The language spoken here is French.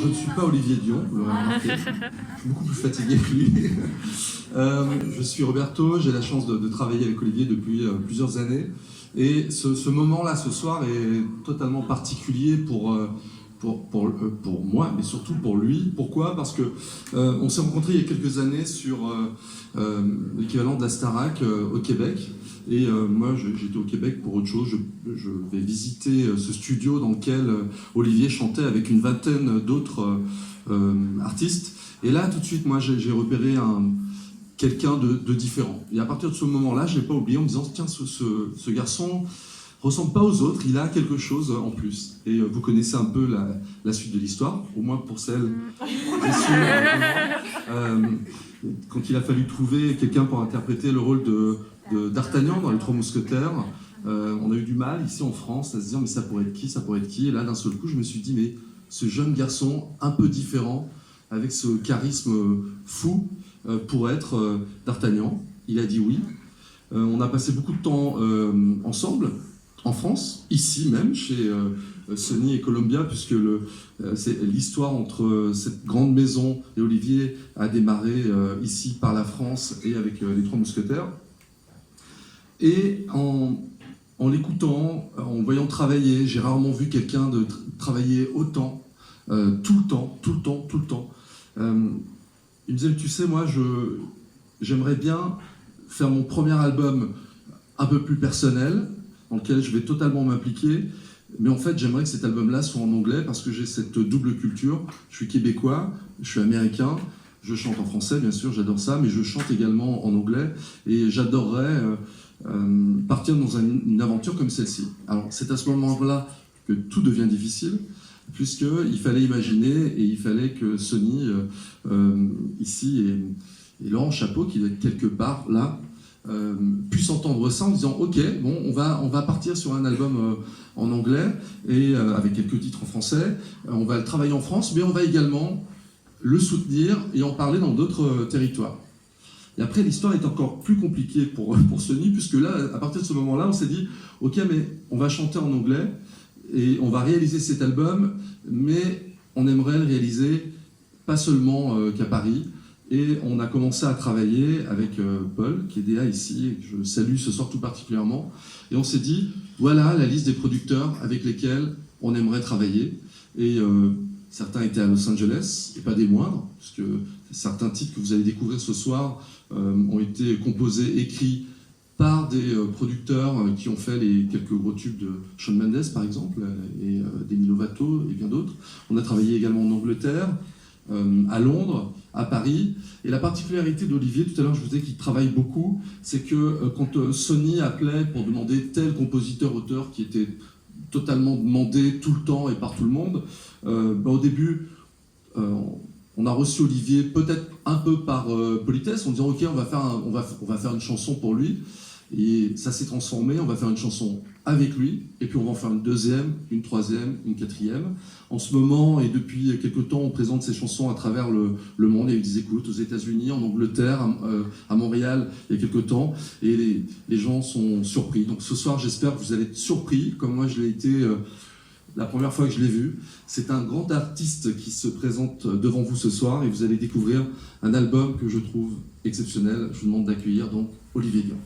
je ne suis pas Olivier Dion, vous l'aurez remarqué. Je suis beaucoup plus fatigué que lui. Je suis Roberto, j'ai la chance de travailler avec Olivier depuis plusieurs années. Et ce moment-là, ce soir, est totalement particulier pour moi, mais surtout pour lui. Pourquoi? Parce que on s'est rencontrés il y a quelques années sur l'équivalent de la Starac au Québec. Et moi, j'étais au Québec pour autre chose. Je vais visiter ce studio dans lequel Olivier chantait avec une vingtaine d'autres artistes. Et là, tout de suite, moi, j'ai repéré quelqu'un de différent. Et à partir de ce moment-là, je ne l'ai pas oublié en me disant, tiens, ce garçon ressemble pas aux autres, il a quelque chose en plus. Et vous connaissez un peu la suite de l'histoire, au moins pour celle qui suit. Quand il a fallu trouver quelqu'un pour interpréter le rôle d'Artagnan dans Les Trois Mousquetaires, on a eu du mal ici en France à se dire mais ça pourrait être qui, ça pourrait être qui. Et là d'un seul coup je me suis dit mais ce jeune garçon un peu différent, avec ce charisme fou, pour être d'Artagnan. Il a dit oui. On a passé beaucoup de temps ensemble, en France, ici même, chez Sony et Columbia, puisque c'est l'histoire entre cette grande maison et Olivier a démarré ici par la France et avec les Trois Mousquetaires. Et en l'écoutant, en le voyant travailler, j'ai rarement vu quelqu'un travailler autant, tout le temps. Il me disait, tu sais, moi, j'aimerais bien faire mon premier album un peu plus personnel, dans lequel je vais totalement m'impliquer, mais en fait, j'aimerais que cet album-là soit en anglais, parce que j'ai cette double culture. Je suis québécois, je suis américain, je chante en français, bien sûr, j'adore ça, mais je chante également en anglais, et j'adorerais partir dans une aventure comme celle-ci. Alors, c'est à ce moment-là que tout devient difficile, puisqu'il fallait imaginer, et il fallait que Sony, ici, et Laurent Chapeau, qui est quelque part là, puisse entendre ça en disant ok, bon, on va partir sur un album en anglais, et avec quelques titres en français, on va le travailler en France, mais on va également le soutenir et en parler dans d'autres territoires. Et après, l'histoire est encore plus compliquée pour Sony, puisque là, à partir de ce moment-là, on s'est dit ok, mais on va chanter en anglais, et on va réaliser cet album, mais on aimerait le réaliser pas seulement qu'à Paris. Et on a commencé à travailler avec Paul, qui est DA ici, et que je salue ce soir tout particulièrement. Et on s'est dit, voilà la liste des producteurs avec lesquels on aimerait travailler. Et certains étaient à Los Angeles, et pas des moindres, puisque certains titres que vous allez découvrir ce soir ont été composés, écrits par des producteurs qui ont fait les quelques gros tubes de Shawn Mendes, par exemple, et Demi Lovato, et bien d'autres. On a travaillé également en Angleterre, à Londres, à Paris. Et la particularité d'Olivier, tout à l'heure je vous disais qu'il travaille beaucoup, c'est que quand Sony appelait pour demander tel compositeur-auteur qui était totalement demandé tout le temps et par tout le monde, au début, on a reçu Olivier peut-être un peu par politesse, en disant ok, on va faire une chanson pour lui. Et ça s'est transformé, on va faire une chanson avec lui, et puis on va en faire une deuxième, une troisième, une quatrième. En ce moment, et depuis quelques temps, on présente ces chansons à travers le monde. Il y a eu des écoutes aux États-Unis, en Angleterre, à Montréal, il y a quelques temps, et les gens sont surpris. Donc ce soir, j'espère que vous allez être surpris, comme moi je l'ai été la première fois que je l'ai vu. C'est un grand artiste qui se présente devant vous ce soir, et vous allez découvrir un album que je trouve exceptionnel. Je vous demande d'accueillir donc Olivier Dion.